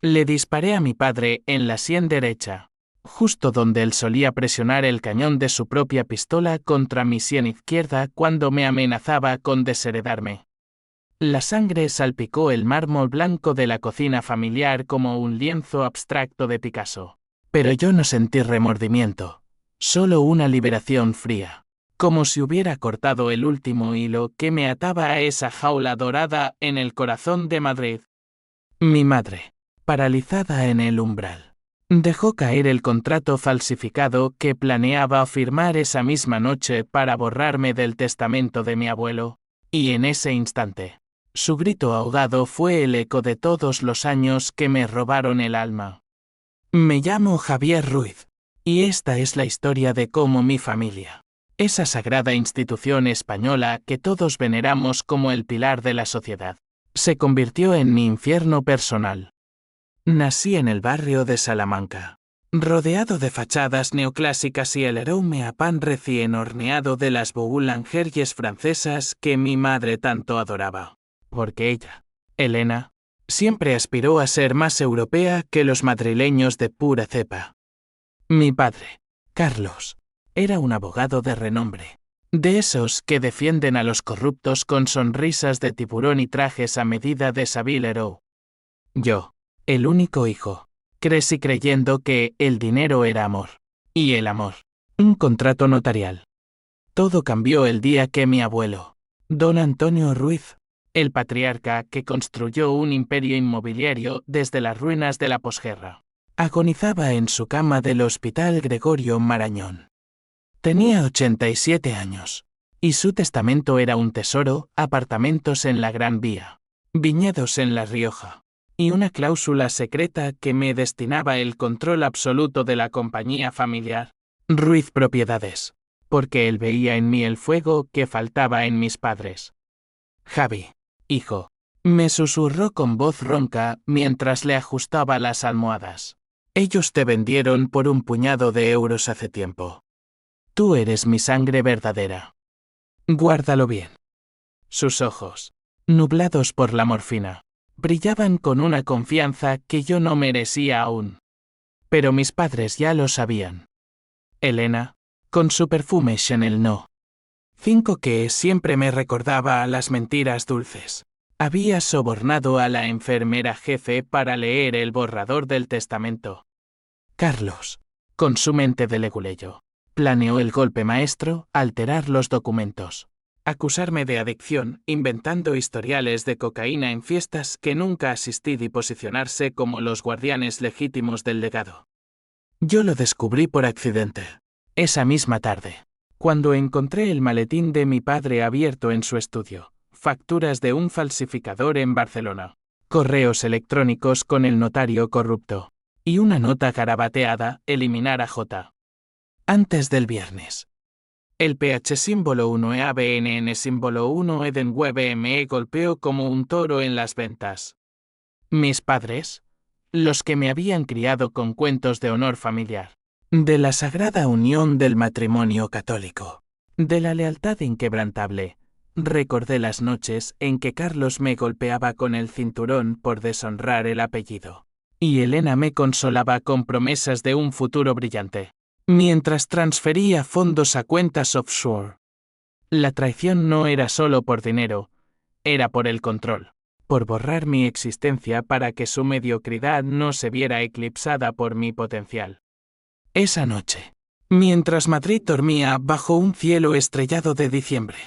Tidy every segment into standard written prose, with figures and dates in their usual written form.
Le disparé a mi padre en la sien derecha, justo donde él solía presionar el cañón de su propia pistola contra mi sien izquierda cuando me amenazaba con desheredarme. La sangre salpicó el mármol blanco de la cocina familiar como un lienzo abstracto de Picasso. Pero yo no sentí remordimiento, solo una liberación fría, como si hubiera cortado el último hilo que me ataba a esa jaula dorada en el corazón de Madrid. Mi madre, paralizada en el umbral, dejó caer el contrato falsificado que planeaba firmar esa misma noche para borrarme del testamento de mi abuelo, y en ese instante, su grito ahogado fue el eco de todos los años que me robaron el alma. Me llamo Javier Ruiz, y esta es la historia de cómo mi familia, esa sagrada institución española que todos veneramos como el pilar de la sociedad, se convirtió en mi infierno personal. Nací en el barrio de Salamanca, rodeado de fachadas neoclásicas y el aroma a pan recién horneado de las boulangeries francesas que mi madre tanto adoraba. Porque ella, Elena, siempre aspiró a ser más europea que los madrileños de pura cepa. Mi padre, Carlos, era un abogado de renombre, de esos que defienden a los corruptos con sonrisas de tiburón y trajes a medida de Savile Row. Yo, el único hijo, crecí creyendo que el dinero era amor, y el amor, un contrato notarial. Todo cambió el día que mi abuelo, don Antonio Ruiz, el patriarca que construyó un imperio inmobiliario desde las ruinas de la posguerra, agonizaba en su cama del Hospital Gregorio Marañón. Tenía 87 años, y su testamento era un tesoro, apartamentos en la Gran Vía, viñedos en La Rioja, y una cláusula secreta que me destinaba el control absoluto de la compañía familiar, Ruiz Propiedades, porque él veía en mí el fuego que faltaba en mis padres. Javi, hijo, me susurró con voz ronca mientras le ajustaba las almohadas. Ellos te vendieron por un puñado de euros hace tiempo. Tú eres mi sangre verdadera. Guárdalo bien. Sus ojos, nublados por la morfina, brillaban con una confianza que yo no merecía aún. Pero mis padres ya lo sabían. Elena, con su perfume Chanel No. 5 que siempre me recordaba a las mentiras dulces. Había sobornado a la enfermera jefe para leer el borrador del testamento. Carlos, con su mente de leguleyo, planeó el golpe maestro, alterar los documentos, acusarme de adicción, inventando historiales de cocaína en fiestas que nunca asistí y posicionarse como los guardianes legítimos del legado. Yo lo descubrí por accidente, esa misma tarde, cuando encontré el maletín de mi padre abierto en su estudio, facturas de un falsificador en Barcelona, correos electrónicos con el notario corrupto, y una nota garabateada, eliminar a J. Antes del viernes. El PH símbolo 1 EABNN símbolo 1 Eden Web me golpeó como un toro en las ventas. Mis padres, los que me habían criado con cuentos de honor familiar, de la sagrada unión del matrimonio católico, de la lealtad inquebrantable, recordé las noches en que Carlos me golpeaba con el cinturón por deshonrar el apellido, y Elena me consolaba con promesas de un futuro brillante, mientras transfería fondos a cuentas offshore. La traición no era solo por dinero, era por el control, por borrar mi existencia para que su mediocridad no se viera eclipsada por mi potencial. Esa noche, mientras Madrid dormía bajo un cielo estrellado de diciembre,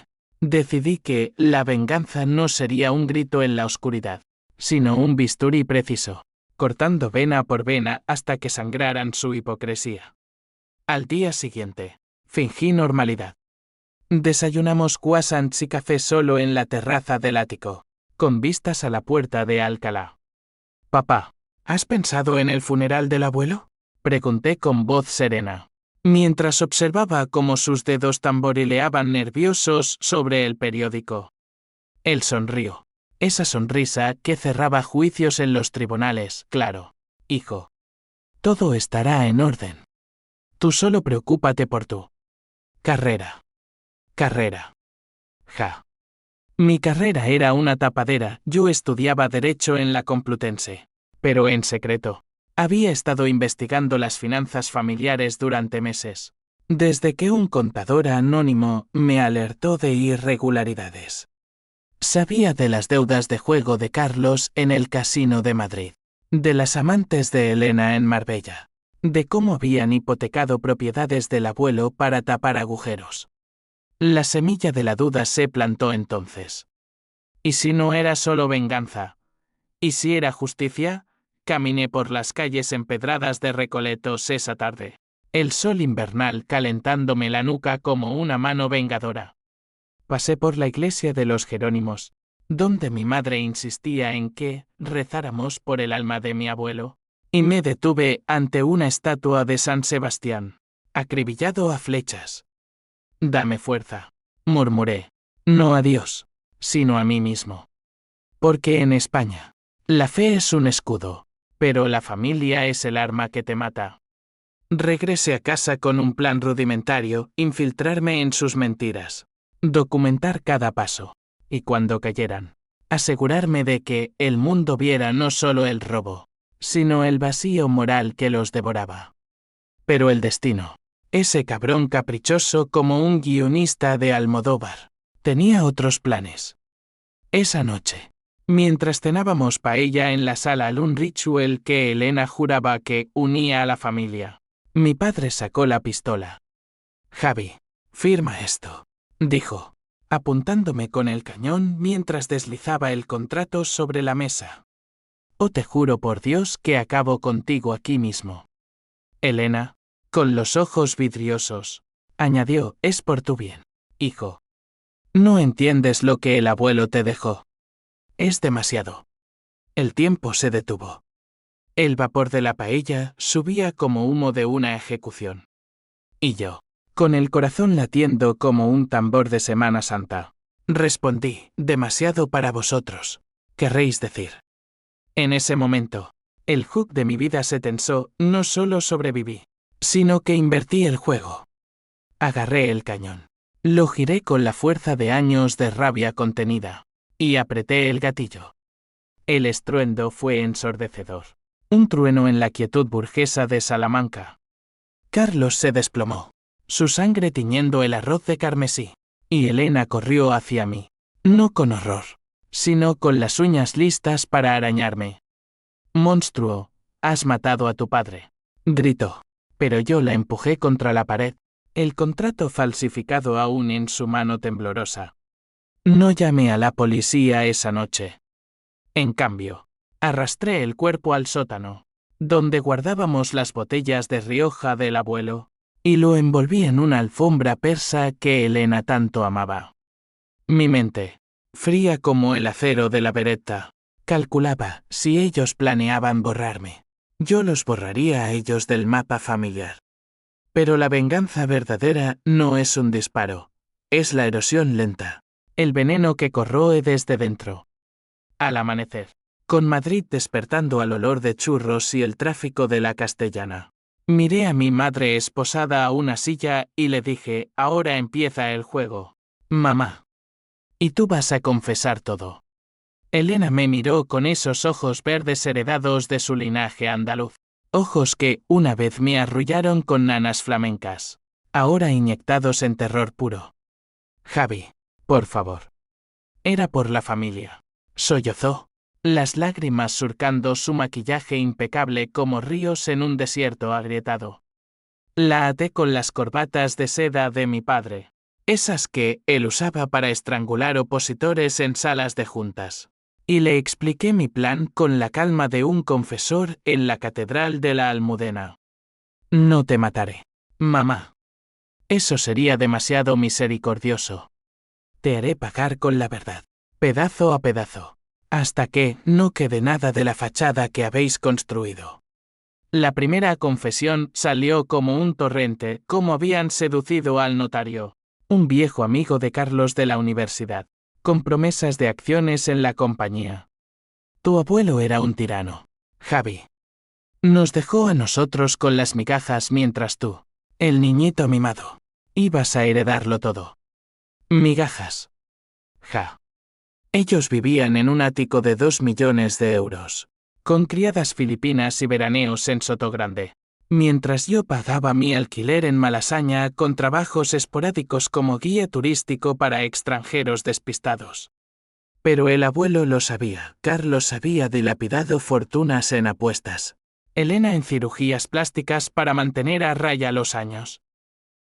decidí que la venganza no sería un grito en la oscuridad, sino un bisturí preciso, cortando vena por vena hasta que sangraran su hipocresía. Al día siguiente, fingí normalidad. Desayunamos croissants y café solo en la terraza del ático, con vistas a la puerta de Alcalá. Papá, ¿has pensado en el funeral del abuelo? Pregunté con voz serena, mientras observaba cómo sus dedos tamborileaban nerviosos sobre el periódico. Él sonrió. Esa sonrisa que cerraba juicios en los tribunales, claro. Hijo. Todo estará en orden. Tú solo preocúpate por tu carrera. Carrera. Ja. Mi carrera era una tapadera, yo estudiaba Derecho en la Complutense. pero en secreto. Había estado investigando las finanzas familiares durante meses, desde que un contador anónimo me alertó de irregularidades. Sabía de las deudas de juego de Carlos en el Casino de Madrid, de las amantes de Elena en Marbella, de cómo habían hipotecado propiedades del abuelo para tapar agujeros. La semilla de la duda se plantó entonces. ¿Y si no era solo venganza? ¿Y si era justicia? Caminé por las calles empedradas de Recoletos esa tarde, el sol invernal calentándome la nuca como una mano vengadora. Pasé por la iglesia de los Jerónimos, donde mi madre insistía en que rezáramos por el alma de mi abuelo, y me detuve ante una estatua de San Sebastián, acribillado a flechas. «Dame fuerza», murmuré, «no a Dios, sino a mí mismo. Porque en España, la fe es un escudo, pero la familia es el arma que te mata». Regresé a casa con un plan rudimentario: infiltrarme en sus mentiras, documentar cada paso, y cuando cayeran, asegurarme de que el mundo viera no solo el robo, sino el vacío moral que los devoraba. Pero el destino, ese cabrón caprichoso como un guionista de Almodóvar, tenía otros planes. Esa noche, mientras cenábamos paella en la sala al un ritual que Elena juraba que unía a la familia, mi padre sacó la pistola. «Javi, firma esto», dijo, apuntándome con el cañón mientras deslizaba el contrato sobre la mesa. «O te juro por Dios que acabo contigo aquí mismo». Elena, con los ojos vidriosos, añadió: «Es por tu bien, hijo. No entiendes lo que el abuelo te dejó. Es demasiado». El tiempo se detuvo. El vapor de la paella subía como humo de una ejecución. Y yo, con el corazón latiendo como un tambor de Semana Santa, respondí: «Demasiado para vosotros, querréis decir». En ese momento, el hook de mi vida se tensó. No solo sobreviví, sino que invertí el juego. Agarré el cañón, lo giré con la fuerza de años de rabia contenida, y apreté el gatillo. El estruendo fue ensordecedor, un trueno en la quietud burguesa de Salamanca. Carlos se desplomó, su sangre tiñendo el arroz de carmesí, y Elena corrió hacia mí, no con horror, sino con las uñas listas para arañarme. «Monstruo, has matado a tu padre», gritó, pero yo la empujé contra la pared, el contrato falsificado aún en su mano temblorosa. No llamé a la policía esa noche. En cambio, arrastré el cuerpo al sótano, donde guardábamos las botellas de Rioja del abuelo, y lo envolví en una alfombra persa que Elena tanto amaba. Mi mente, fría como el acero de la Beretta, calculaba: si ellos planeaban borrarme, yo los borraría a ellos del mapa familiar. Pero la venganza verdadera no es un disparo, es la erosión lenta, el veneno que corroe desde dentro. Al amanecer, con Madrid despertando al olor de churros y el tráfico de la Castellana, miré a mi madre esposada a una silla y le dije: «Ahora empieza el juego, mamá. Y tú vas a confesar todo». Elena me miró con esos ojos verdes heredados de su linaje andaluz, ojos que una vez me arrullaron con nanas flamencas, ahora inyectados en terror puro. «Javi, por favor». Era por la familia, sollozó, las lágrimas surcando su maquillaje impecable como ríos en un desierto agrietado. La até con las corbatas de seda de mi padre, esas que él usaba para estrangular opositores en salas de juntas, y le expliqué mi plan con la calma de un confesor en la catedral de la Almudena. «No te mataré, mamá. Eso sería demasiado misericordioso. Te haré pagar con la verdad, pedazo a pedazo, hasta que no quede nada de la fachada que habéis construido». La primera confesión salió como un torrente, como habían seducido al notario, un viejo amigo de Carlos de la universidad, con promesas de acciones en la compañía. «Tu abuelo era un tirano, Javi. Nos dejó a nosotros con las migajas mientras tú, el niñito mimado, ibas a heredarlo todo». Migajas. Ja. Ellos vivían en un ático de 2 millones de euros, con criadas filipinas y veraneos en Sotogrande. Mientras yo pagaba mi alquiler en Malasaña con trabajos esporádicos como guía turístico para extranjeros despistados. Pero el abuelo lo sabía. Carlos había dilapidado fortunas en apuestas. Elena en cirugías plásticas para mantener a raya los años.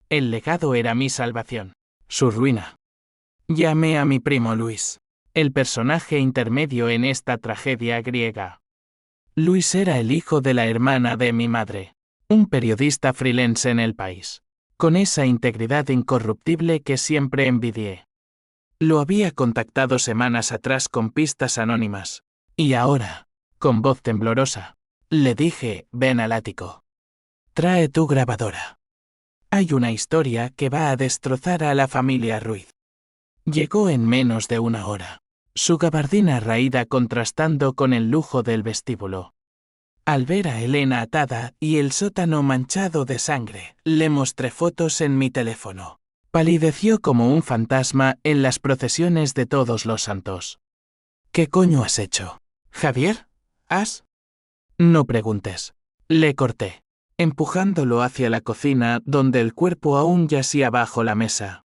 El legado era mi salvación. Su ruina. Llamé a mi primo Luis, el personaje intermedio en esta tragedia griega. Luis era el hijo de la hermana de mi madre, un periodista freelance en El País, con esa integridad incorruptible que siempre envidié. Lo había contactado semanas atrás con pistas anónimas, y ahora, con voz temblorosa, le dije: ven al ático. Trae tu grabadora. Hay una historia que va a destrozar a la familia Ruiz. Llegó en menos de una hora, su gabardina raída contrastando con el lujo del vestíbulo. Al ver a Elena atada y el sótano manchado de sangre, le mostré fotos en mi teléfono. Palideció como un fantasma en las procesiones de Todos los Santos. ¿Qué coño has hecho? ¿Javier? ¿Has? No preguntes. Le corté, empujándolo hacia la cocina donde el cuerpo aún yacía bajo la mesa.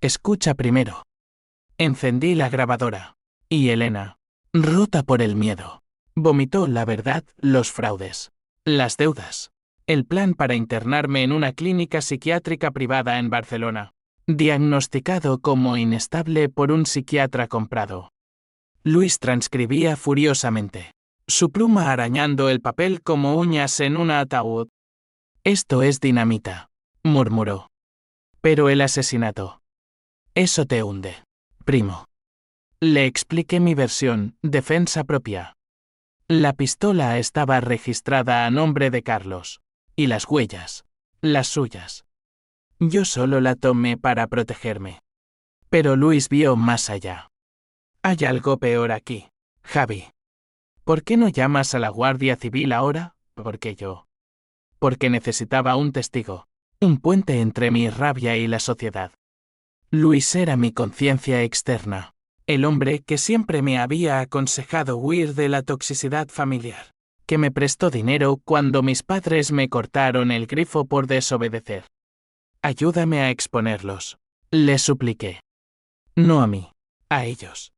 Escucha primero. Encendí la grabadora. Y Elena, rota por el miedo, vomitó la verdad, los fraudes, las deudas, el plan para internarme en una clínica psiquiátrica privada en Barcelona, diagnosticado como inestable por un psiquiatra comprado. Luis transcribía furiosamente, su pluma arañando el papel como uñas en un ataúd. Esto es dinamita, murmuró. Pero el asesinato. Eso te hunde, primo. Le expliqué mi versión, defensa propia. La pistola estaba registrada a nombre de Carlos, y las huellas, las suyas. Yo solo la tomé para protegerme. Pero Luis vio más allá. Hay algo peor aquí, Javi. ¿Por qué no llamas a la Guardia Civil ahora? Porque yo. Porque necesitaba un testigo, un puente entre mi rabia y la sociedad. Luis era mi conciencia externa, el hombre que siempre me había aconsejado huir de la toxicidad familiar, que me prestó dinero cuando mis padres me cortaron el grifo por desobedecer. Ayúdame a exponerlos, le supliqué. No a mí, a ellos.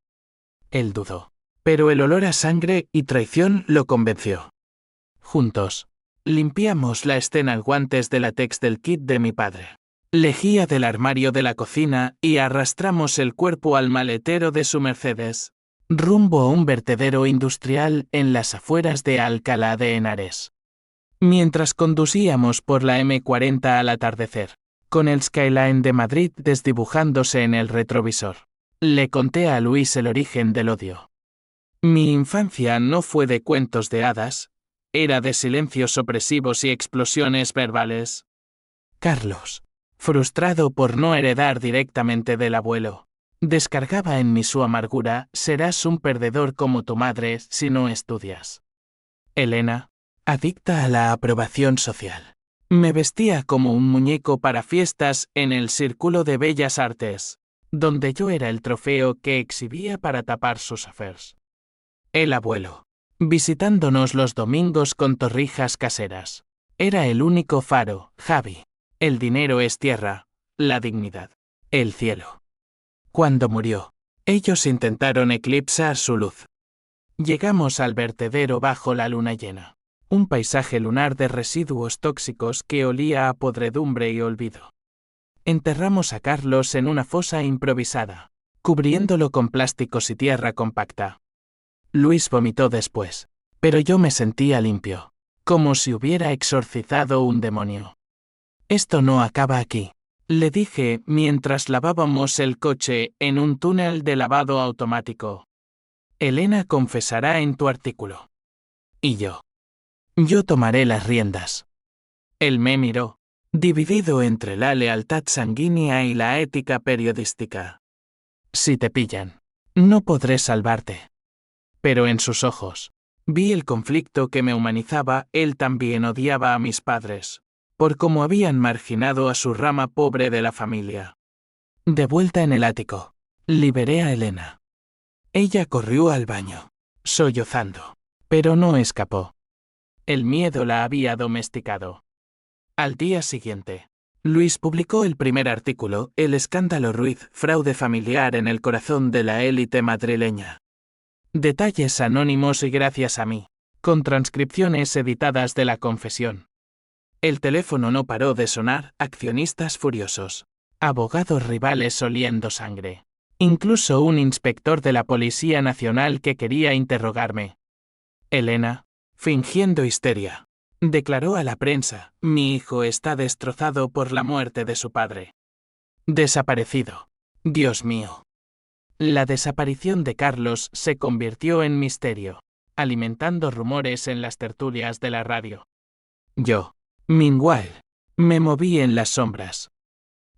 Él dudó, pero el olor a sangre y traición lo convenció. Juntos, limpiamos la escena guantes de látex del kit de mi padre. Lejía del armario de la cocina y arrastramos el cuerpo al maletero de su Mercedes, rumbo a un vertedero industrial en las afueras de Alcalá de Henares. Mientras conducíamos por la M40 al atardecer, con el skyline de Madrid desdibujándose en el retrovisor, le conté a Luis el origen del odio. Mi infancia no fue de cuentos de hadas, era de silencios opresivos y explosiones verbales. Carlos, frustrado por no heredar directamente del abuelo, descargaba en mí su amargura: serás un perdedor como tu madre si no estudias. Elena, adicta a la aprobación social, me vestía como un muñeco para fiestas en el Círculo de Bellas Artes, donde yo era el trofeo que exhibía para tapar sus affairs. El abuelo, visitándonos los domingos con torrijas caseras, era el único faro, Javi. El dinero es tierra, la dignidad, el cielo. Cuando murió, ellos intentaron eclipsar su luz. Llegamos al vertedero bajo la luna llena, un paisaje lunar de residuos tóxicos que olía a podredumbre y olvido. Enterramos a Carlos en una fosa improvisada, cubriéndolo con plásticos y tierra compacta. Luis vomitó después, pero yo me sentía limpio, como si hubiera exorcizado un demonio. Esto no acaba aquí, le dije mientras lavábamos el coche en un túnel de lavado automático. Elena confesará en tu artículo. Y yo. Yo tomaré las riendas. Él me miró, dividido entre la lealtad sanguínea y la ética periodística. Si te pillan, no podré salvarte. Pero en sus ojos, vi el conflicto que me humanizaba. Él también odiaba a mis padres, por cómo habían marginado a su rama pobre de la familia. De vuelta en el ático, liberé a Elena. Ella corrió al baño, sollozando. Pero no escapó. El miedo la había domesticado. Al día siguiente, Luis publicó el primer artículo, El escándalo Ruiz, fraude familiar en el corazón de la élite madrileña. Detalles anónimos y gracias a mí, con transcripciones editadas de la confesión. El teléfono no paró de sonar, accionistas furiosos, abogados rivales oliendo sangre. Incluso un inspector de la Policía Nacional que quería interrogarme. Elena, fingiendo histeria, declaró a la prensa, mi hijo está destrozado por la muerte de su padre. Desaparecido. Dios mío. La desaparición de Carlos se convirtió en misterio, alimentando rumores en las tertulias de la radio. Yo, meanwhile, me moví en las sombras.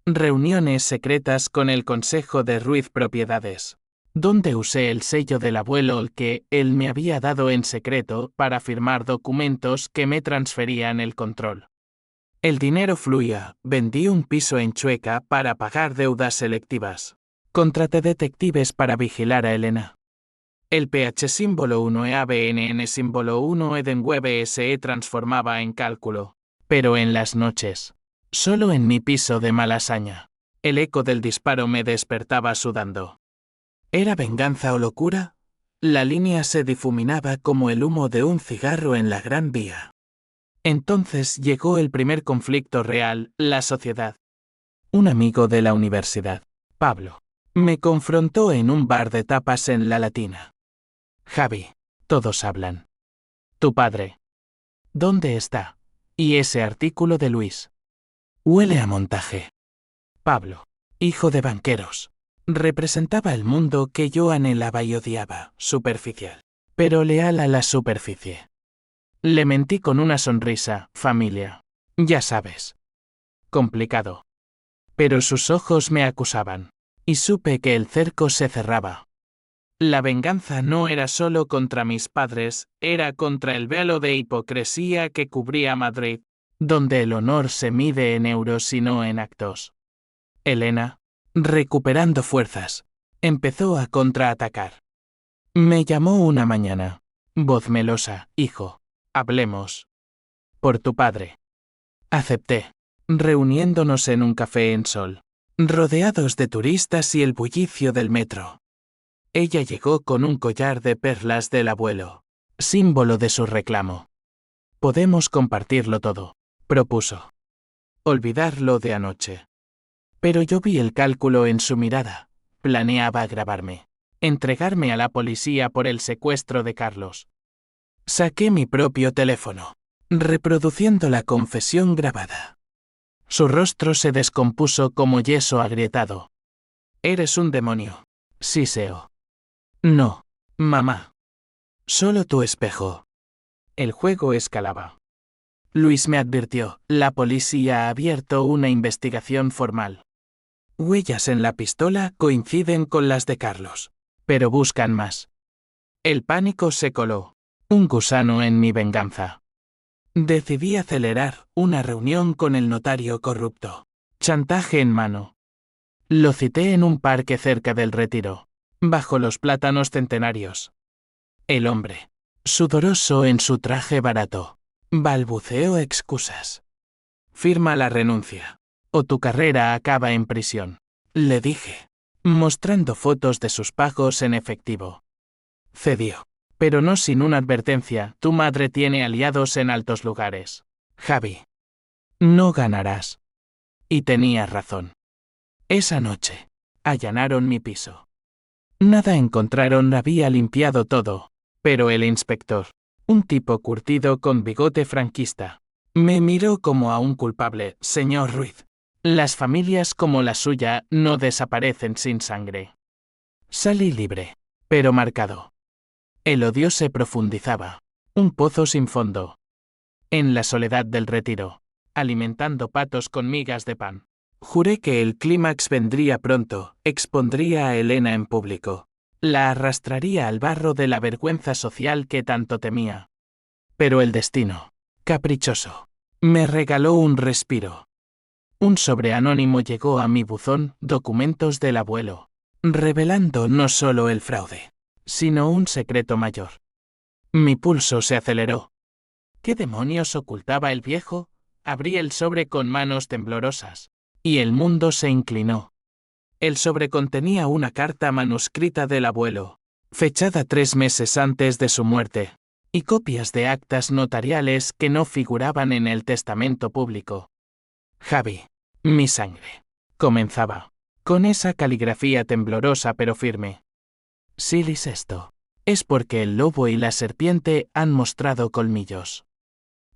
Reuniones secretas con el Consejo de Ruiz Propiedades, donde usé el sello del abuelo que él me había dado en secreto para firmar documentos que me transferían el control. El dinero fluía, vendí un piso en Chueca para pagar deudas selectivas. Contraté detectives para vigilar a Elena. El PH símbolo 1 EABNN símbolo 1 Edenweb SE transformaba en cálculo, pero en las noches. Solo en mi piso de Malasaña. El eco del disparo me despertaba sudando. ¿Era venganza o locura? La línea se difuminaba como el humo de un cigarro en la Gran Vía. Entonces llegó el primer conflicto real, la sociedad. Un amigo de la universidad, Pablo, me confrontó en un bar de tapas en La Latina. Javi, todos hablan. Tu padre. ¿Dónde está? Y ese artículo de Luis. Huele a montaje. Pablo, hijo de banqueros, representaba el mundo que yo anhelaba y odiaba, superficial, pero leal a la superficie. Le mentí con una sonrisa, familia. Ya sabes. Complicado. Pero sus ojos me acusaban, y supe que el cerco se cerraba. La venganza no era solo contra mis padres, era contra el velo de hipocresía que cubría Madrid, donde el honor se mide en euros y no en actos. Elena, recuperando fuerzas, empezó a contraatacar. Me llamó una mañana. Voz melosa, hijo, hablemos. Por tu padre. Acepté, reuniéndonos en un café en Sol, rodeados de turistas y el bullicio del metro. Ella llegó con un collar de perlas del abuelo, símbolo de su reclamo. Podemos compartirlo todo, propuso. Olvidar lo de anoche. Pero yo vi el cálculo en su mirada. Planeaba grabarme, entregarme a la policía por el secuestro de Carlos. Saqué mi propio teléfono, reproduciendo la confesión grabada. Su rostro se descompuso como yeso agrietado. Eres un demonio. Siseo. No, mamá. Solo tu espejo. El juego escalaba. Luis me advirtió, la policía ha abierto una investigación formal. Huellas en la pistola coinciden con las de Carlos, pero buscan más. El pánico se coló, un gusano en mi venganza. Decidí acelerar una reunión con el notario corrupto. Chantaje en mano. Lo cité en un parque cerca del Retiro, bajo los plátanos centenarios. El hombre, sudoroso en su traje barato, balbuceó excusas. Firma la renuncia, o tu carrera acaba en prisión, le dije, mostrando fotos de sus pagos en efectivo. Cedió, pero no sin una advertencia, tu madre tiene aliados en altos lugares. Javi. No ganarás. Y tenía razón. Esa noche, allanaron mi piso. Nada encontraron, había limpiado todo, pero el inspector, un tipo curtido con bigote franquista, me miró como a un culpable, señor Ruiz. Las familias como la suya no desaparecen sin sangre. Salí libre, pero marcado. El odio se profundizaba, un pozo sin fondo. En la soledad del Retiro, alimentando patos con migas de pan. Juré que el clímax vendría pronto, expondría a Elena en público. La arrastraría al barro de la vergüenza social que tanto temía. Pero el destino, caprichoso, me regaló un respiro. Un sobre anónimo llegó a mi buzón, documentos del abuelo, revelando no solo el fraude, sino un secreto mayor. Mi pulso se aceleró. ¿Qué demonios ocultaba el viejo? Abrí el sobre con manos temblorosas. Y el mundo se inclinó. El sobre contenía una carta manuscrita del abuelo, fechada 3 meses antes de su muerte, y copias de actas notariales que no figuraban en el testamento público. Javi, mi sangre. Comenzaba, con esa caligrafía temblorosa pero firme. Si lees esto, es porque el lobo y la serpiente han mostrado colmillos.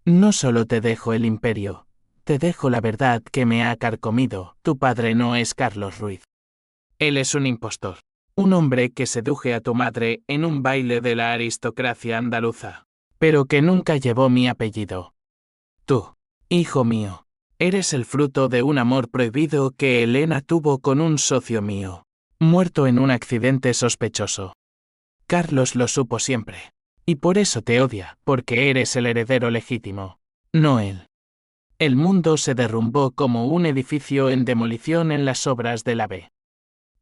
No solo te dejo el imperio, te dejo la verdad que me ha carcomido. Tu padre no es Carlos Ruiz. Él es un impostor. Un hombre que seduje a tu madre en un baile de la aristocracia andaluza, pero que nunca llevó mi apellido. Tú, hijo mío, eres el fruto de un amor prohibido que Elena tuvo con un socio mío, muerto en un accidente sospechoso. Carlos lo supo siempre. Y por eso te odia, porque eres el heredero legítimo, no él. El mundo se derrumbó como un edificio en demolición en las obras del AVE.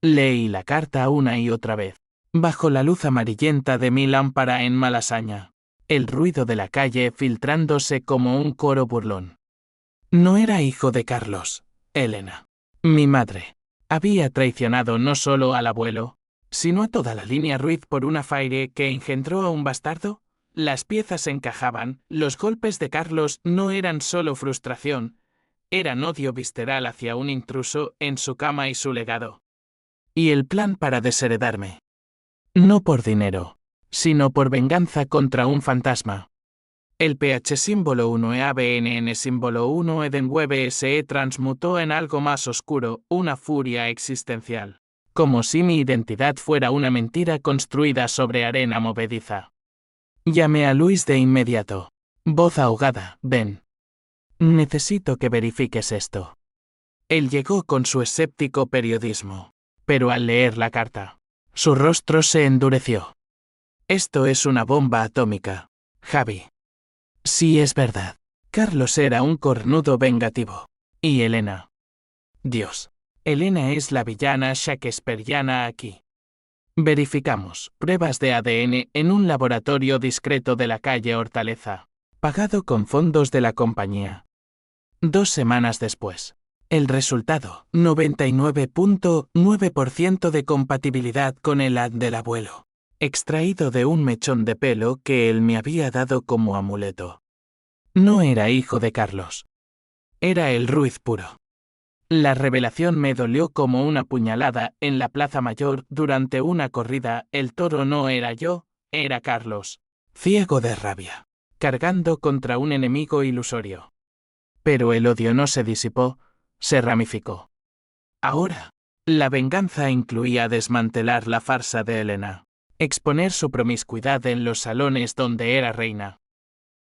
Leí la carta una y otra vez, bajo la luz amarillenta de mi lámpara en Malasaña, el ruido de la calle filtrándose como un coro burlón. No era hijo de Carlos, Elena. Mi madre había traicionado no solo al abuelo, sino a toda la línea Ruiz por una faire que engendró a un bastardo. Las piezas encajaban, los golpes de Carlos no eran solo frustración, eran odio visceral hacia un intruso en su cama y su legado. Y el plan para desheredarme. No por dinero, sino por venganza contra un fantasma. El PH símbolo 1 EABNN símbolo 1 Edenweb se transmutó en algo más oscuro, una furia existencial. Como si mi identidad fuera una mentira construida sobre arena movediza. Llamé a Luis de inmediato. Voz ahogada, ven. Necesito que verifiques esto. Él llegó con su escéptico periodismo. Pero al leer la carta, su rostro se endureció. Esto es una bomba atómica, Javi. Sí, es verdad. Carlos era un cornudo vengativo. Y Elena. Dios. Elena es la villana shakespeariana aquí. Verificamos pruebas de ADN en un laboratorio discreto de la calle Hortaleza, pagado con fondos de la compañía. 2 semanas después. El resultado, 99.9% de compatibilidad con el ADN del abuelo, extraído de un mechón de pelo que él me había dado como amuleto. No era hijo de Carlos. Era el Ruiz puro. La revelación me dolió como una puñalada en la Plaza Mayor durante una corrida. El toro no era yo, era Carlos, ciego de rabia, cargando contra un enemigo ilusorio. Pero el odio no se disipó, se ramificó. Ahora, la venganza incluía desmantelar la farsa de Elena, exponer su promiscuidad en los salones donde era reina.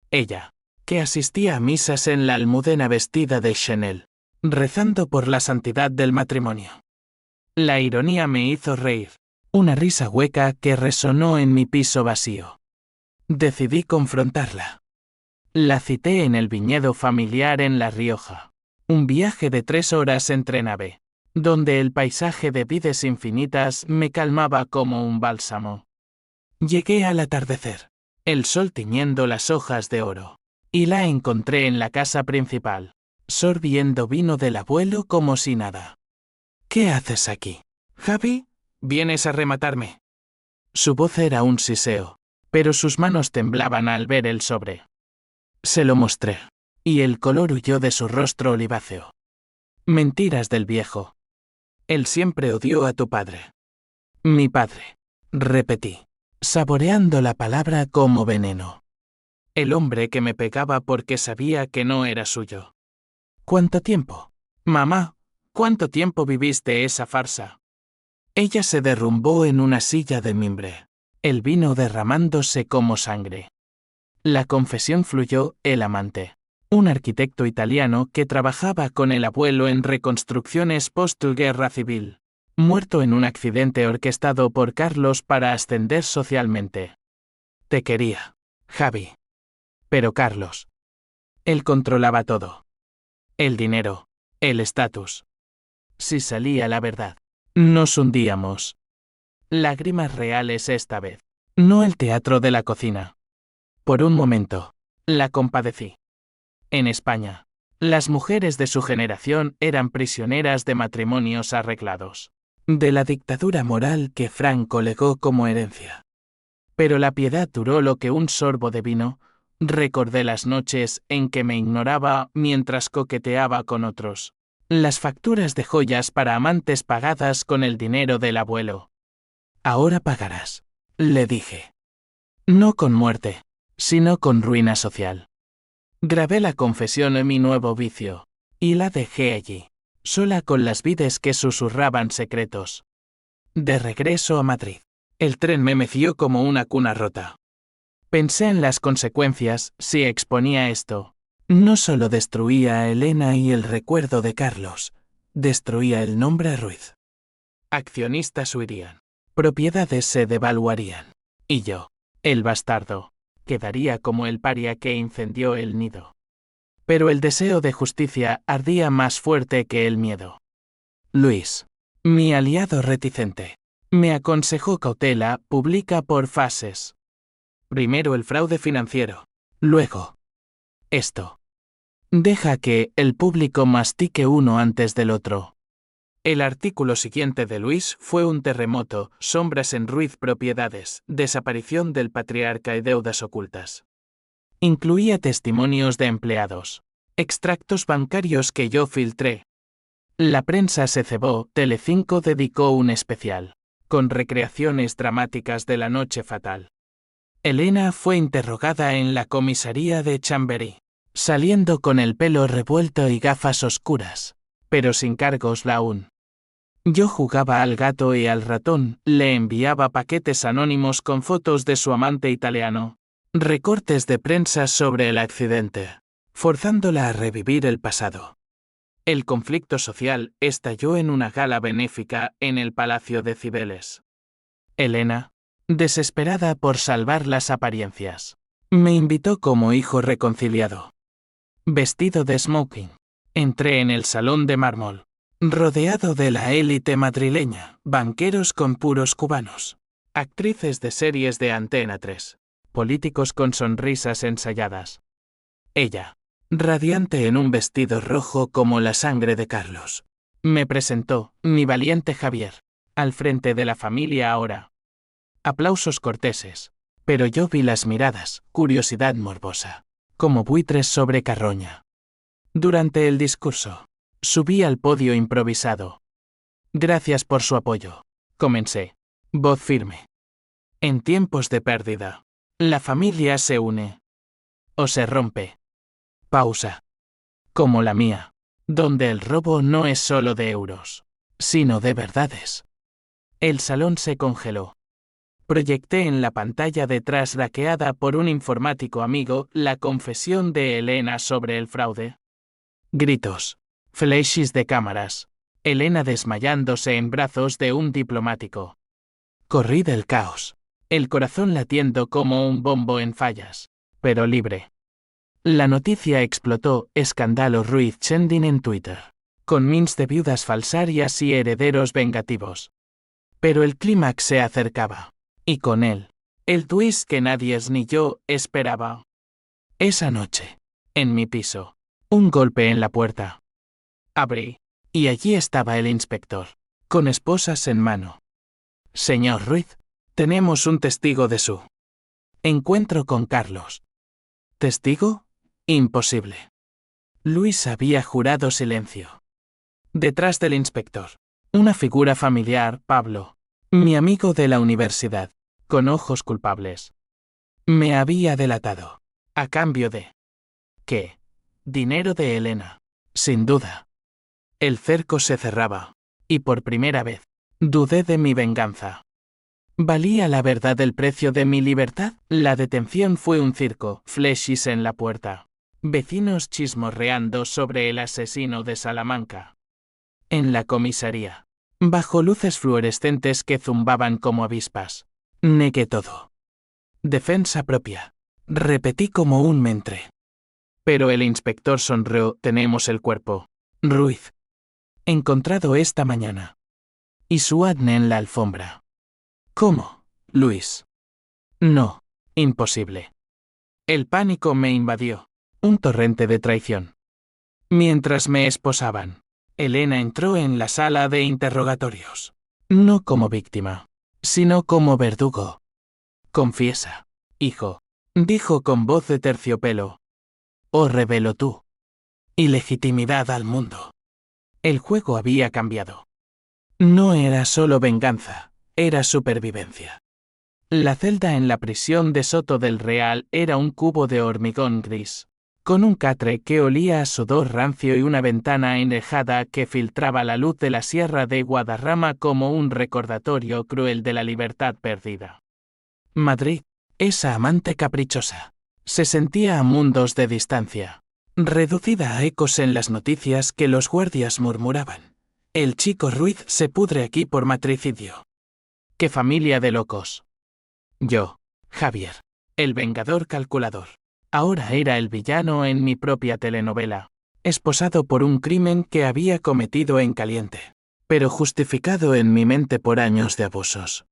Ella, que asistía a misas en la Almudena vestida de Chanel, rezando por la santidad del matrimonio. La ironía me hizo reír, una risa hueca que resonó en mi piso vacío. Decidí confrontarla. La cité en el viñedo familiar en La Rioja. Un viaje de 3 horas en tren AVE, donde el paisaje de vides infinitas me calmaba como un bálsamo. Llegué al atardecer, el sol tiñendo las hojas de oro, y la encontré en la casa principal, sorbiendo vino del abuelo como si nada. ¿Qué haces aquí, Javi? ¿Vienes a rematarme? Su voz era un siseo, pero sus manos temblaban al ver el sobre. Se lo mostré, y el color huyó de su rostro oliváceo. Mentiras del viejo. Él siempre odió a tu padre. Mi padre, repetí, saboreando la palabra como veneno. El hombre que me pegaba porque sabía que no era suyo. ¿Cuánto tiempo? Mamá, ¿cuánto tiempo viviste esa farsa? Ella se derrumbó en una silla de mimbre, el vino derramándose como sangre. La confesión fluyó, el amante, un arquitecto italiano que trabajaba con el abuelo en reconstrucciones post-guerra civil, muerto en un accidente orquestado por Carlos para ascender socialmente. Te quería, Javi. Pero Carlos. Él controlaba todo. El dinero, el estatus. Si salía la verdad, nos hundíamos. Lágrimas reales esta vez, no el teatro de la cocina. Por un momento, la compadecí. En España, las mujeres de su generación eran prisioneras de matrimonios arreglados, de la dictadura moral que Franco legó como herencia. Pero la piedad duró lo que un sorbo de vino. Recordé las noches en que me ignoraba mientras coqueteaba con otros. Las facturas de joyas para amantes pagadas con el dinero del abuelo. Ahora pagarás, le dije. No con muerte, sino con ruina social. Grabé la confesión en mi nuevo vicio, y la dejé allí, sola con las vides que susurraban secretos. De regreso a Madrid, el tren me meció como una cuna rota. Pensé en las consecuencias si exponía esto. No solo destruía a Elena y el recuerdo de Carlos, destruía el nombre Ruiz. Accionistas huirían, propiedades se devaluarían, y yo, el bastardo, quedaría como el paria que incendió el nido. Pero el deseo de justicia ardía más fuerte que el miedo. Luis, mi aliado reticente, me aconsejó cautela, publica por fases. Primero el fraude financiero, luego esto. Deja que el público mastique uno antes del otro. El artículo siguiente de Luis fue un terremoto, sombras en Ruiz, propiedades, desaparición del patriarca y deudas ocultas. Incluía testimonios de empleados, extractos bancarios que yo filtré. La prensa se cebó, Telecinco dedicó un especial, con recreaciones dramáticas de la noche fatal. Elena fue interrogada en la comisaría de Chamberí, saliendo con el pelo revuelto y gafas oscuras, pero sin cargos aún. Yo jugaba al gato y al ratón, le enviaba paquetes anónimos con fotos de su amante italiano, recortes de prensa sobre el accidente, forzándola a revivir el pasado. El conflicto social estalló en una gala benéfica en el Palacio de Cibeles. Elena, desesperada por salvar las apariencias, me invitó como hijo reconciliado. Vestido de smoking, entré en el salón de mármol, rodeado de la élite madrileña, banqueros con puros cubanos, actrices de series de Antena 3, políticos con sonrisas ensayadas. Ella, radiante en un vestido rojo como la sangre de Carlos, me presentó, mi valiente Javier, al frente de la familia ahora. Aplausos corteses, pero yo vi las miradas, curiosidad morbosa, como buitres sobre carroña. Durante el discurso, subí al podio improvisado. Gracias por su apoyo, comencé, voz firme. En tiempos de pérdida, la familia se une. O se rompe. Pausa. Como la mía, donde el robo no es solo de euros, sino de verdades. El salón se congeló. Proyecté en la pantalla detrás hackeada por un informático amigo la confesión de Elena sobre el fraude. Gritos, flashes de cámaras, Elena desmayándose en brazos de un diplomático. Corrí del caos, el corazón latiendo como un bombo en fallas, pero libre. La noticia explotó, escándalo Ruiz trending en Twitter, con memes de viudas falsarias y herederos vengativos. Pero el clímax se acercaba. Y con él, el twist que nadie ni yo esperaba. Esa noche, en mi piso, un golpe en la puerta. Abrí, y allí estaba el inspector, con esposas en mano. Señor Ruiz, tenemos un testigo de su encuentro con Carlos. ¿Testigo? Imposible. Luis había jurado silencio. Detrás del inspector, una figura familiar, Pablo, mi amigo de la universidad, con ojos culpables. Me había delatado. ¿A cambio de qué? Dinero de Elena. Sin duda. El cerco se cerraba. Y por primera vez, dudé de mi venganza. ¿Valía la verdad el precio de mi libertad? La detención fue un circo, flashes en la puerta. Vecinos chismorreando sobre el asesino de Salamanca. En la comisaría, bajo luces fluorescentes que zumbaban como avispas. Negué todo. Defensa propia. Repetí como un mentre. Pero el inspector sonrió, tenemos el cuerpo. Ruiz. Encontrado esta mañana. Y su acné en la alfombra. ¿Cómo, Luis? No, imposible. El pánico me invadió. Un torrente de traición. Mientras me esposaban, Elena entró en la sala de interrogatorios. No como víctima, sino como verdugo. Confiesa, hijo, dijo con voz de terciopelo. O revelo tú. Ilegitimidad al mundo. El juego había cambiado. No era solo venganza, era supervivencia. La celda en la prisión de Soto del Real era un cubo de hormigón gris, con un catre que olía a sudor rancio y una ventana enrejada que filtraba la luz de la sierra de Guadarrama como un recordatorio cruel de la libertad perdida. Madrid, esa amante caprichosa, se sentía a mundos de distancia, reducida a ecos en las noticias que los guardias murmuraban. El chico Ruiz se pudre aquí por matricidio. ¡Qué familia de locos! Yo, Javier, el vengador calculador, ahora era el villano en mi propia telenovela, esposado por un crimen que había cometido en caliente, pero justificado en mi mente por años de abusos.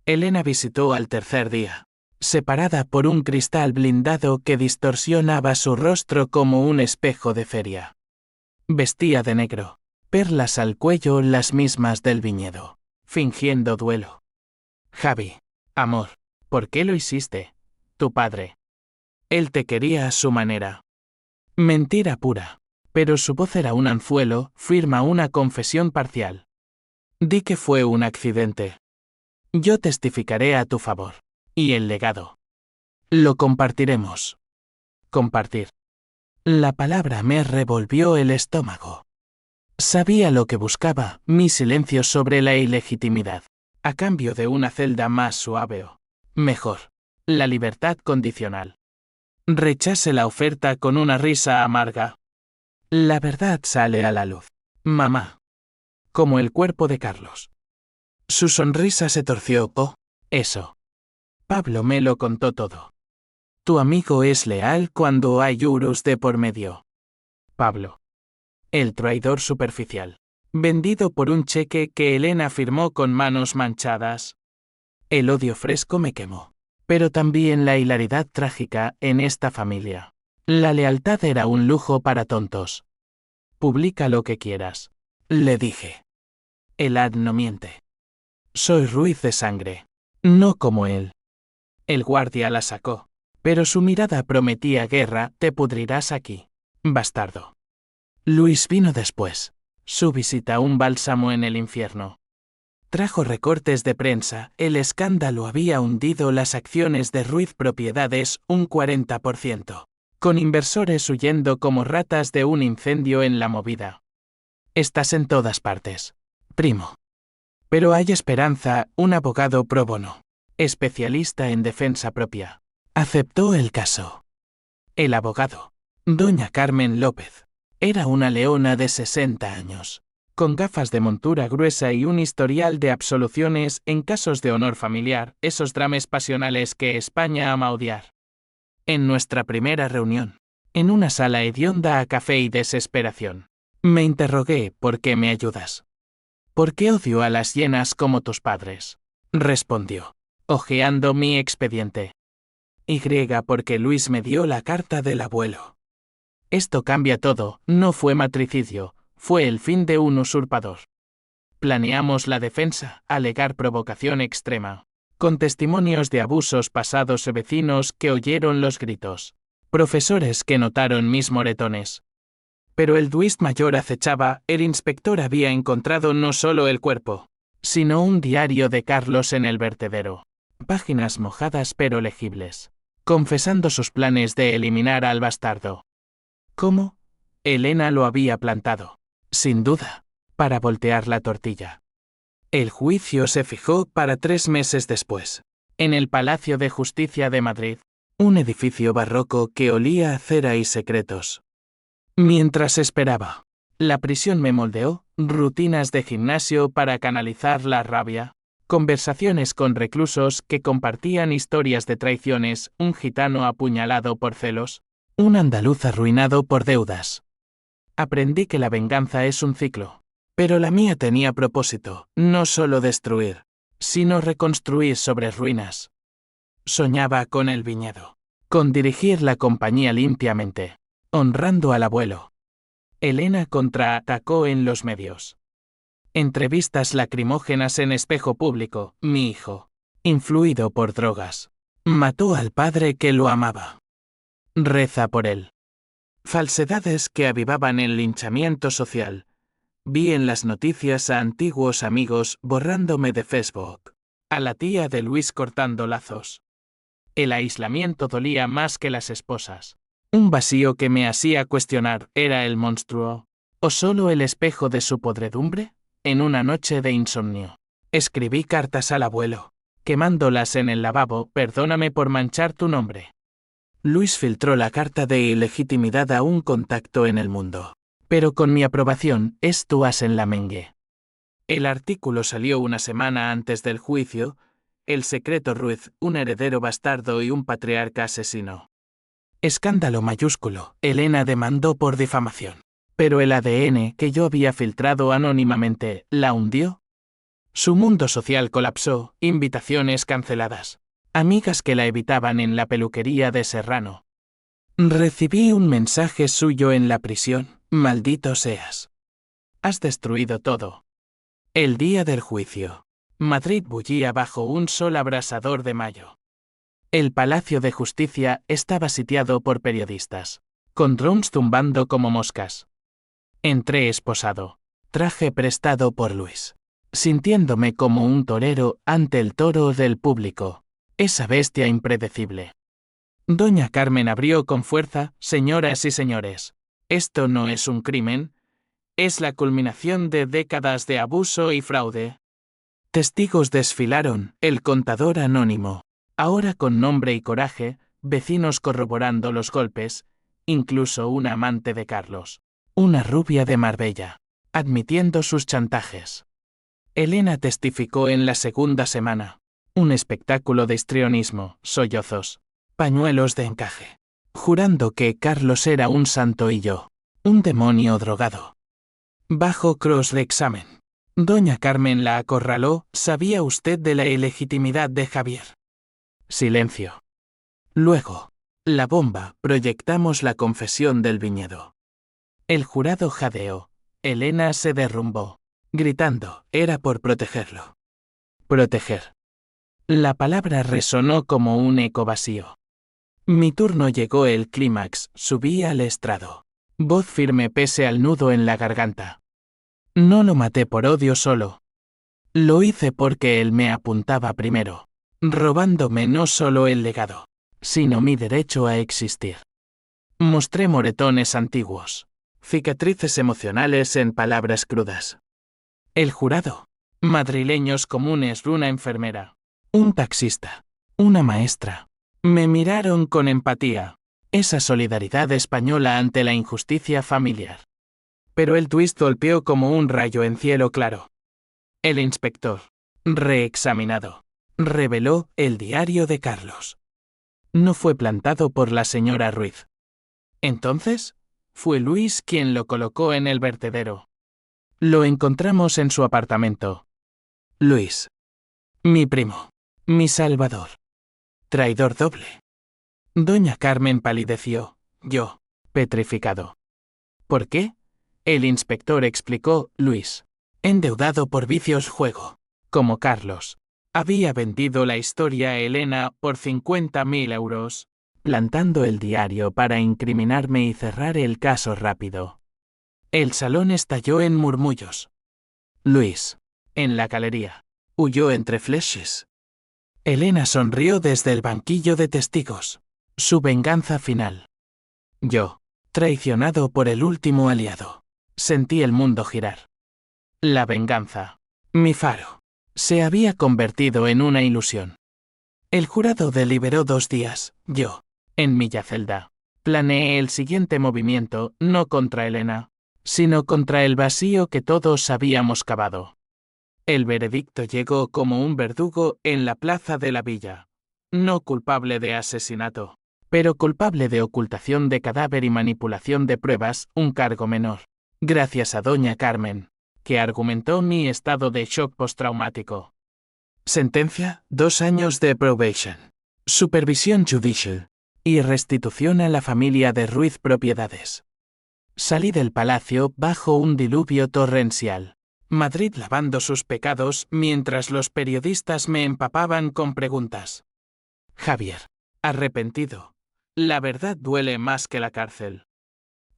Elena visitó al tercer día, separada por un cristal blindado que distorsionaba su rostro como un espejo de feria. Vestía de negro, perlas al cuello las mismas del viñedo, fingiendo duelo. Javi, amor, ¿por qué lo hiciste? Tu padre. Él te quería a su manera. Mentira pura, pero su voz era un anzuelo, firma una confesión parcial. Di que fue un accidente. Yo testificaré a tu favor. Y el legado. Lo compartiremos. Compartir. La palabra me revolvió el estómago. Sabía lo que buscaba, mi silencio sobre la ilegitimidad, a cambio de una celda más suave o, mejor, la libertad condicional. Rechacé la oferta con una risa amarga. La verdad sale a la luz, mamá. Como el cuerpo de Carlos. Su sonrisa se torció. Oh, eso. Pablo me lo contó todo. Tu amigo es leal cuando hay euros de por medio. Pablo. El traidor superficial. Vendido por un cheque que Elena firmó con manos manchadas. El odio fresco me quemó. Pero también la hilaridad trágica en esta familia. La lealtad era un lujo para tontos. Publica lo que quieras. Le dije. El ad no miente. Soy Ruiz de sangre. No como él. El guardia la sacó. Pero su mirada prometía guerra, te pudrirás aquí. Bastardo. Luis vino después. Su visita un bálsamo en el infierno. Trajo recortes de prensa, el escándalo había hundido las acciones de Ruiz Propiedades un 40%, con inversores huyendo como ratas de un incendio en la movida. Estás en todas partes, primo. Pero hay esperanza, un abogado pro bono, especialista en defensa propia. Aceptó el caso. El abogado, doña Carmen López, era una leona de 60 años. Con gafas de montura gruesa y un historial de absoluciones en casos de honor familiar, esos dramas pasionales que España ama odiar. En nuestra primera reunión, en una sala hedionda a café y desesperación, me interrogué ¿por qué me ayudas? ¿Por qué odio a las hienas como tus padres? Respondió, hojeando mi expediente. Y porque Luis me dio la carta del abuelo. Esto cambia todo, no fue matricidio. Fue el fin de un usurpador. Planeamos la defensa, alegar provocación extrema, con testimonios de abusos pasados y vecinos que oyeron los gritos, profesores que notaron mis moretones. Pero el twist mayor acechaba, el inspector había encontrado no solo el cuerpo, sino un diario de Carlos en el vertedero, páginas mojadas pero legibles, confesando sus planes de eliminar al bastardo. ¿Cómo? Elena lo había plantado. Sin duda, para voltear la tortilla. El juicio se fijó para 3 meses después, en el Palacio de Justicia de Madrid, un edificio barroco que olía a cera y secretos. Mientras esperaba, la prisión me moldeó, rutinas de gimnasio para canalizar la rabia, conversaciones con reclusos que compartían historias de traiciones, un gitano apuñalado por celos, un andaluz arruinado por deudas. Aprendí que la venganza es un ciclo, pero la mía tenía propósito, no solo destruir, sino reconstruir sobre ruinas. Soñaba con el viñedo, con dirigir la compañía limpiamente, honrando al abuelo. Elena contraatacó en los medios. Entrevistas lacrimógenas en espejo público, mi hijo, influido por drogas, mató al padre que lo amaba. Reza por él. Falsedades que avivaban el linchamiento social. Vi en las noticias a antiguos amigos borrándome de Facebook, a la tía de Luis cortando lazos. El aislamiento dolía más que las esposas. Un vacío que me hacía cuestionar, ¿era el monstruo o solo el espejo de su podredumbre? En una noche de insomnio, escribí cartas al abuelo, quemándolas en el lavabo, perdóname por manchar tu nombre. Luis filtró la carta de ilegitimidad a un contacto en el mundo. Pero con mi aprobación, es tu as en la mengue. El artículo salió una semana antes del juicio. El secreto Ruiz, un heredero bastardo y un patriarca asesino. Escándalo mayúsculo. Elena demandó por difamación. Pero el ADN que yo había filtrado anónimamente, ¿la hundió? Su mundo social colapsó, invitaciones canceladas. Amigas que la evitaban en la peluquería de Serrano. Recibí un mensaje suyo en la prisión, maldito seas. Has destruido todo. El día del juicio. Madrid bullía bajo un sol abrasador de mayo. El Palacio de Justicia estaba sitiado por periodistas, con drones zumbando como moscas. Entré esposado, traje prestado por Luis, sintiéndome como un torero ante el toro del público, esa bestia impredecible. Doña Carmen abrió con fuerza, señoras y señores, esto no es un crimen, es la culminación de décadas de abuso y fraude. Testigos desfilaron, el contador anónimo, ahora con nombre y coraje, vecinos corroborando los golpes, incluso una amante de Carlos, una rubia de Marbella, admitiendo sus chantajes. Elena testificó en la segunda semana, un espectáculo de histrionismo, sollozos, pañuelos de encaje, jurando que Carlos era un santo y yo, un demonio drogado. Bajo cross de examen. Doña Carmen la acorraló, ¿sabía usted de la ilegitimidad de Javier? Silencio. Luego, la bomba, proyectamos la confesión del viñedo. El jurado jadeó, Elena se derrumbó, gritando, era por protegerlo. Proteger. La palabra resonó como un eco vacío. Mi turno llegó el clímax, subí al estrado. Voz firme pese al nudo en la garganta. No lo maté por odio solo. Lo hice porque él me apuntaba primero, robándome no solo el legado, sino mi derecho a existir. Mostré moretones antiguos, cicatrices emocionales en palabras crudas. El jurado, madrileños comunes, una enfermera, un taxista, una maestra, me miraron con empatía, esa solidaridad española ante la injusticia familiar. Pero el twist golpeó como un rayo en cielo claro. El inspector, reexaminado, reveló el diario de Carlos. No fue plantado por la señora Ruiz. Entonces, fue Luis quien lo colocó en el vertedero. Lo encontramos en su apartamento. Luis. Mi primo. Mi salvador. Traidor doble. Doña Carmen palideció, yo, petrificado. ¿Por qué? El inspector explicó, Luis, endeudado por vicios juego, como Carlos, había vendido la historia a Elena por 50.000 euros, plantando el diario para incriminarme y cerrar el caso rápido. El salón estalló en murmullos. Luis, en la galería, huyó entre flashes. Elena sonrió desde el banquillo de testigos. Su venganza final. Yo, traicionado por el último aliado. Sentí el mundo girar. La venganza, mi faro, se había convertido en una ilusión. El jurado deliberó 2 días, yo, en mi celda, planeé el siguiente movimiento, no contra Elena, sino contra el vacío que todos habíamos cavado. El veredicto llegó como un verdugo en la plaza de la villa. No culpable de asesinato, pero culpable de ocultación de cadáver y manipulación de pruebas, un cargo menor. Gracias a doña Carmen, que argumentó mi estado de shock postraumático. Sentencia, 2 años de probation. Supervisión judicial. y restitución a la familia de Ruiz Propiedades. Salí del palacio bajo un diluvio torrencial. Madrid lavando sus pecados mientras los periodistas me empapaban con preguntas. Javier. Arrepentido. La verdad duele más que la cárcel.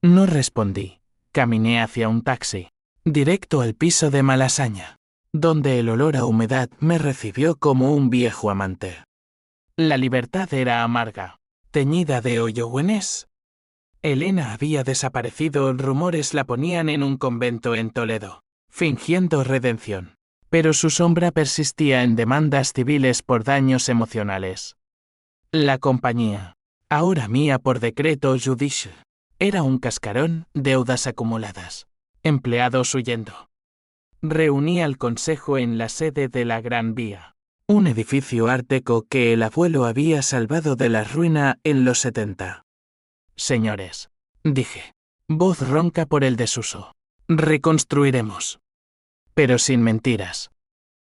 No respondí. Caminé hacia un taxi. Directo al piso de Malasaña, donde el olor a humedad me recibió como un viejo amante. La libertad era amarga, teñida de hoyohuenés. Elena había desaparecido, rumores la ponían en un convento en Toledo, fingiendo redención. Pero su sombra persistía en demandas civiles por daños emocionales. La compañía, ahora mía por decreto judicial, era un cascarón, deudas acumuladas, empleados huyendo. Reuní al consejo en la sede de la Gran Vía, un edificio art déco que el abuelo había salvado de la ruina en los 70. Señores, dije, voz ronca por el desuso, reconstruiremos. Pero sin mentiras.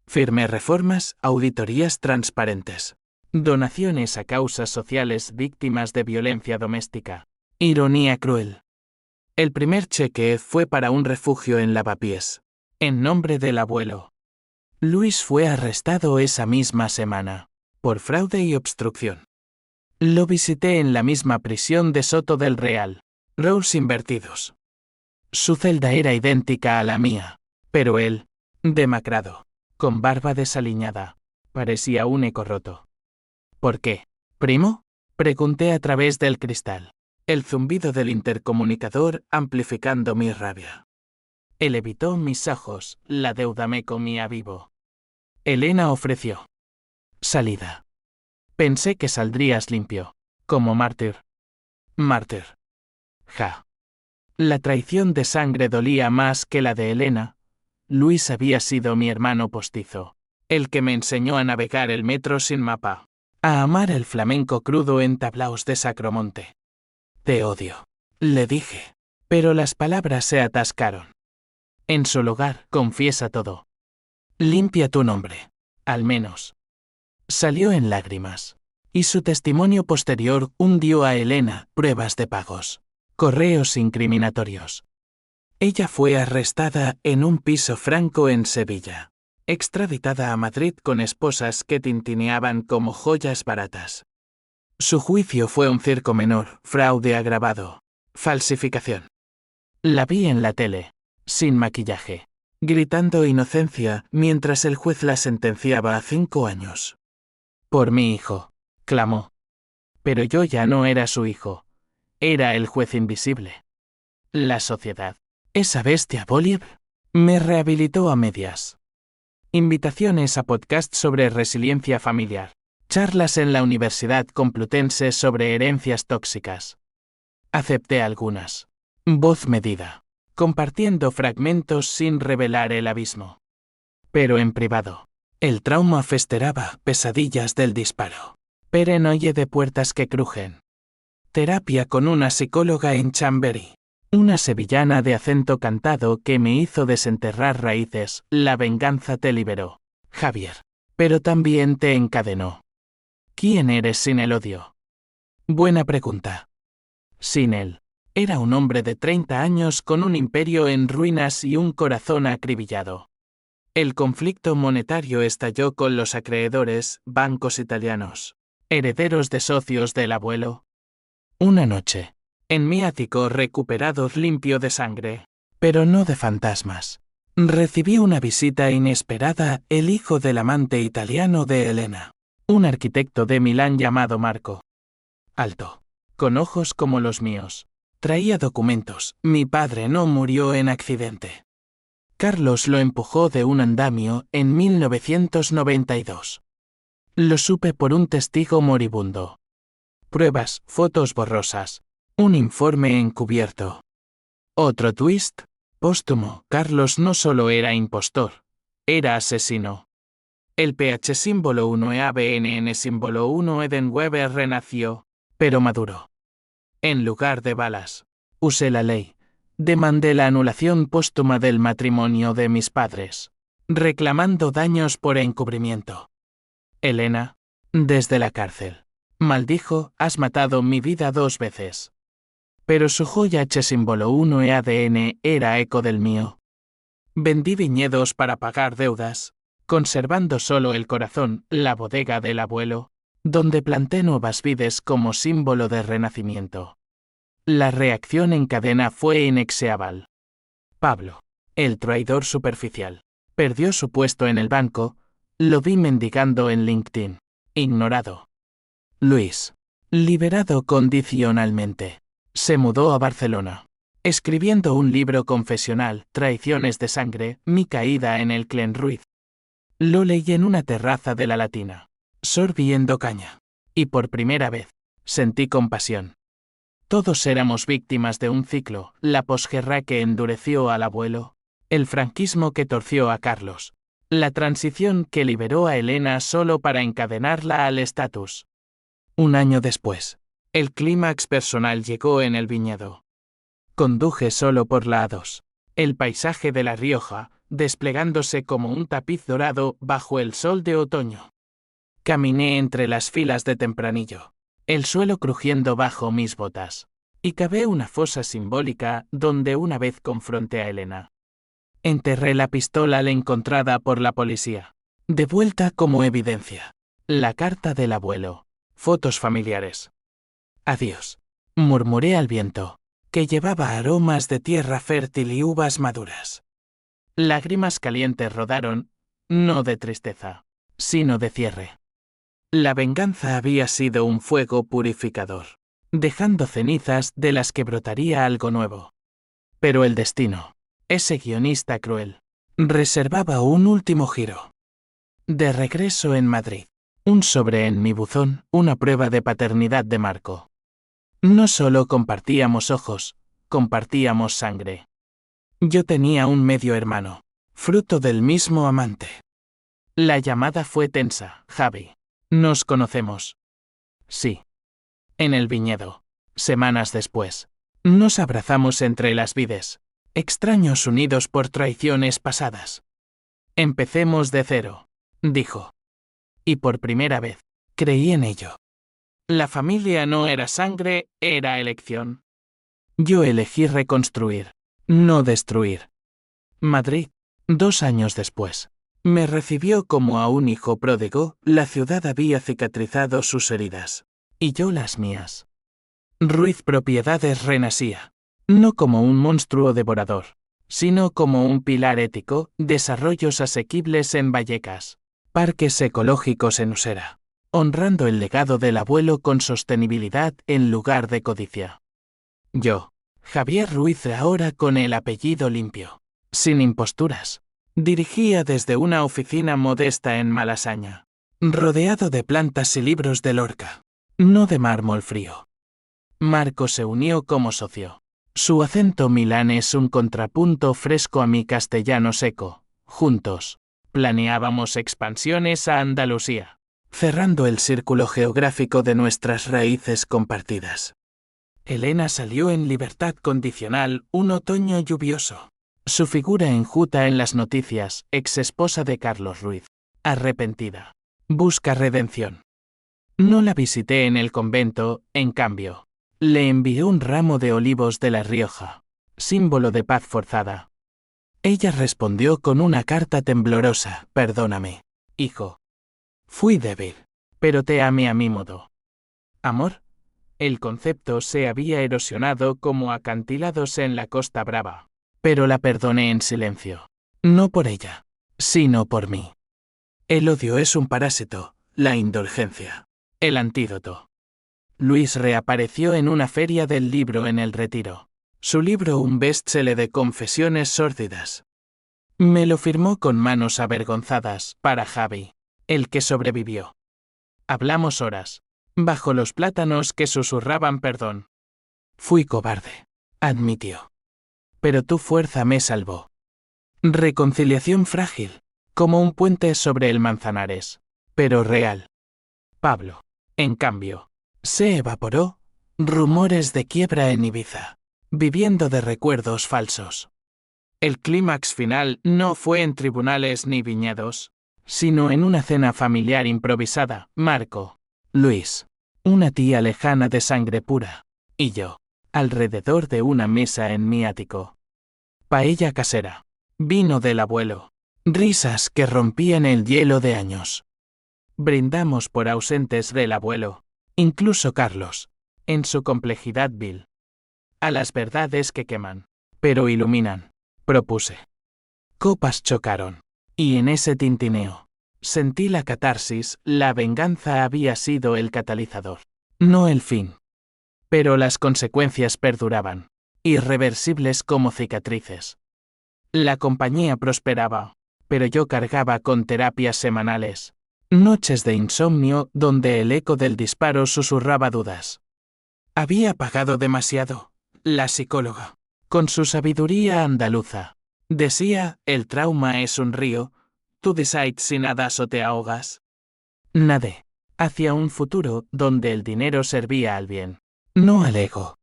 Firmé reformas, auditorías transparentes, donaciones a causas sociales víctimas de violencia doméstica. Ironía cruel. El primer cheque fue para un refugio en Lavapiés, en nombre del abuelo. Luis fue arrestado esa misma semana, por fraude y obstrucción. Lo visité en la misma prisión de Soto del Real, Rose Invertidos. Su celda era idéntica a la mía, pero él, demacrado, con barba desaliñada, parecía un eco roto. ¿Por qué, primo? Pregunté a través del cristal, el zumbido del intercomunicador amplificando mi rabia. Él evitó mis ojos, la deuda me comía vivo. Elena ofreció salida. Pensé que saldrías limpio, como mártir. Mártir. Ja. La traición de sangre dolía más que la de Elena. Luis había sido mi hermano postizo, el que me enseñó a navegar el metro sin mapa, a amar el flamenco crudo en tablaos de Sacromonte. Te odio, le dije, pero las palabras se atascaron. En su lugar, confiesa todo. Limpia tu nombre, al menos. Salió en lágrimas, y su testimonio posterior hundió a Elena, pruebas de pagos, correos incriminatorios. Ella fue arrestada en un piso franco en Sevilla, extraditada a Madrid con esposas que tintineaban como joyas baratas. Su juicio fue un circo menor, fraude agravado, falsificación. La vi en la tele, sin maquillaje, gritando inocencia mientras el juez la sentenciaba a 5 años. Por mi hijo, clamó. Pero yo ya no era su hijo, era el juez invisible. La sociedad, esa bestia Bolívar, me rehabilitó a medias. Invitaciones a podcast sobre resiliencia familiar, charlas en la Universidad Complutense sobre herencias tóxicas. Acepté algunas. Voz medida, compartiendo fragmentos sin revelar el abismo. Pero en privado. El trauma festeraba, pesadillas del disparo. Perenoye de puertas que crujen. Terapia con una psicóloga en Chamberí. Una sevillana de acento cantado que me hizo desenterrar raíces. La venganza te liberó, Javier. Pero también te encadenó. ¿Quién eres sin el odio? Buena pregunta. Sin él. Era un hombre de 30 años con un imperio en ruinas y un corazón acribillado. El conflicto monetario estalló con los acreedores, bancos italianos, herederos de socios del abuelo. Una noche, en mi ático recuperado limpio de sangre, pero no de fantasmas, recibí una visita inesperada, el hijo del amante italiano de Elena, un arquitecto de Milán llamado Marco. Alto, con ojos como los míos. Traía documentos, mi padre no murió en accidente. Carlos lo empujó de un andamio en 1992. Lo supe por un testigo moribundo. Pruebas, fotos borrosas. Un informe encubierto. Otro twist. Póstumo. Carlos no solo era impostor, era asesino. El PH símbolo 1 e ABNN símbolo 1 Eden Weber renació, pero maduró. En lugar de balas, usé la ley. Demandé la anulación póstuma del matrimonio de mis padres, reclamando daños por encubrimiento. Elena, desde la cárcel, Maldijo, has matado mi vida 2 veces. Pero su joya H símbolo 1 e ADN era eco del mío. Vendí viñedos para pagar deudas, conservando solo el corazón, la bodega del abuelo, donde planté nuevas vides como símbolo de renacimiento. La reacción en cadena fue inexeable. Pablo, el traidor superficial, perdió su puesto en el banco, lo vi mendigando en LinkedIn. Ignorado. Luis, liberado condicionalmente, se mudó a Barcelona, escribiendo un libro confesional, Traiciones de sangre, mi caída en el Clenruiz. Lo leí en una terraza de la Latina, sorbiendo caña, y por primera vez, sentí compasión. Todos éramos víctimas de un ciclo, la posguerra que endureció al abuelo, el franquismo que torció a Carlos, la transición que liberó a Elena solo para encadenarla al estatus. 1 año después, el clímax personal llegó en el viñedo. Conduje solo por la A2, el paisaje de La Rioja, desplegándose como un tapiz dorado bajo el sol de otoño. Caminé entre las filas de tempranillo, el suelo crujiendo bajo mis botas, y cavé una fosa simbólica donde una vez confronté a Elena. Enterré la pistola al encontrada por la policía, de vuelta como evidencia. La carta del abuelo, fotos familiares. Adiós, murmuré al viento, que llevaba aromas de tierra fértil y uvas maduras. Lágrimas calientes rodaron, no de tristeza, sino de cierre. La venganza había sido un fuego purificador, dejando cenizas de las que brotaría algo nuevo. Pero el destino, ese guionista cruel, reservaba un último giro. De regreso en Madrid, un sobre en mi buzón, una prueba de paternidad de Marco. No solo compartíamos ojos, compartíamos sangre. Yo tenía un medio hermano, fruto del mismo amante. La llamada fue tensa, Javi. ¿Nos conocemos? Sí. En el viñedo. Semanas después. Nos abrazamos entre las vides, extraños unidos por traiciones pasadas. Empecemos de cero, dijo. Y por primera vez, creí en ello. La familia no era sangre, era elección. Yo elegí reconstruir, no destruir. Madrid, 2 años después. Me recibió como a un hijo pródigo, la ciudad había cicatrizado sus heridas. Y yo las mías. Ruiz Propiedades renacía. No como un monstruo devorador, sino como un pilar ético, desarrollos asequibles en Vallecas, parques ecológicos en Usera, honrando el legado del abuelo con sostenibilidad en lugar de codicia. Yo, Javier Ruiz, ahora con el apellido limpio, sin imposturas. Dirigía desde una oficina modesta en Malasaña, rodeado de plantas y libros de Lorca, no de mármol frío. Marco se unió como socio. Su acento milán es un contrapunto fresco a mi castellano seco. Juntos, planeábamos expansiones a Andalucía, cerrando el círculo geográfico de nuestras raíces compartidas. Elena salió en libertad condicional un otoño lluvioso. Su figura enjuta en las noticias, ex esposa de Carlos Ruiz. Arrepentida. Busca redención. No la visité en el convento, en cambio. Le envié un ramo de olivos de La Rioja, símbolo de paz forzada. Ella respondió con una carta temblorosa: perdóname, hijo. Fui débil, pero te amé a mi modo. ¿Amor? El concepto se había erosionado como acantilados en la Costa Brava. Pero la perdoné en silencio. No por ella, sino por mí. El odio es un parásito, la indulgencia, el antídoto. Luis reapareció en una feria del libro en El Retiro. Su libro, un bestseller de confesiones sórdidas. Me lo firmó con manos avergonzadas, para Javi, el que sobrevivió. Hablamos horas, bajo los plátanos que susurraban perdón. Fui cobarde, admitió. Pero tu fuerza me salvó. Reconciliación frágil, como un puente sobre el Manzanares, pero real. Pablo, en cambio, se evaporó, rumores de quiebra en Ibiza, viviendo de recuerdos falsos. El clímax final no fue en tribunales ni viñedos, sino en una cena familiar improvisada. Marco, Luis, una tía lejana de sangre pura, y yo, alrededor de una mesa en mi ático. Paella casera, vino del abuelo, risas que rompían el hielo de años. Brindamos por ausentes del abuelo, incluso Carlos, en su complejidad vil. A las verdades que queman, pero iluminan, propuse. Copas chocaron, y en ese tintineo, sentí la catarsis. La venganza había sido el catalizador, no el fin. Pero las consecuencias perduraban, irreversibles como cicatrices. La compañía prosperaba, pero yo cargaba con terapias semanales, noches de insomnio donde el eco del disparo susurraba dudas. Había pagado demasiado, la psicóloga, con su sabiduría andaluza. Decía, el trauma es un río, tú decides si nadas o te ahogas. Nadé hacia un futuro donde el dinero servía al bien, no al ego.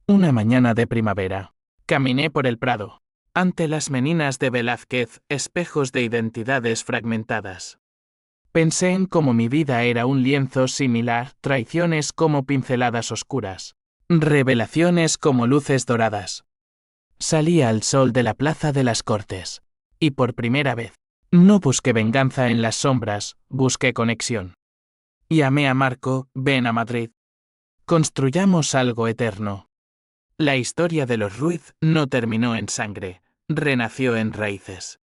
Una mañana de primavera, caminé por el Prado, ante las meninas de Velázquez, espejos de identidades fragmentadas. Pensé en cómo mi vida era un lienzo similar, traiciones como pinceladas oscuras, revelaciones como luces doradas. Salí al sol de la Plaza de las Cortes, y por primera vez, no busqué venganza en las sombras, busqué conexión. Llamé a Marco, ven a Madrid. Construyamos algo eterno. La historia de los Ruiz no terminó en sangre, renació en raíces.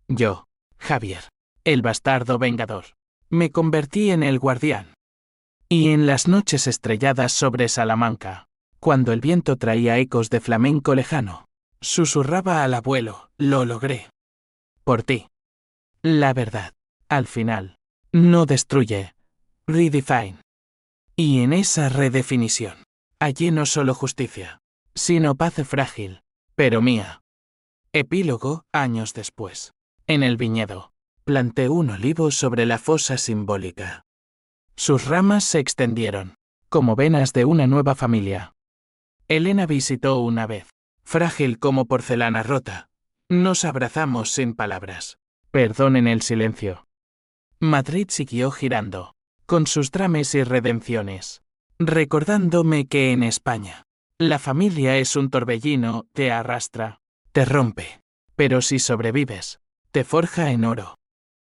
Yo, Javier, el bastardo vengador, me convertí en el guardián. Y en las noches estrelladas sobre Salamanca, cuando el viento traía ecos de flamenco lejano, susurraba al abuelo, lo logré. Por ti. La verdad, al final, no destruye, redefine. Y en esa redefinición, allí no solo justicia, sino paz frágil, pero mía. Epílogo, años después. En el viñedo, planté un olivo sobre la fosa simbólica. Sus ramas se extendieron, como venas de una nueva familia. Elena visitó una vez, frágil como porcelana rota. Nos abrazamos sin palabras. Perdonen el silencio. Madrid siguió girando, con sus dramas y redenciones, recordándome que en España, la familia es un torbellino, te arrastra, te rompe, pero si sobrevives, te forja en oro.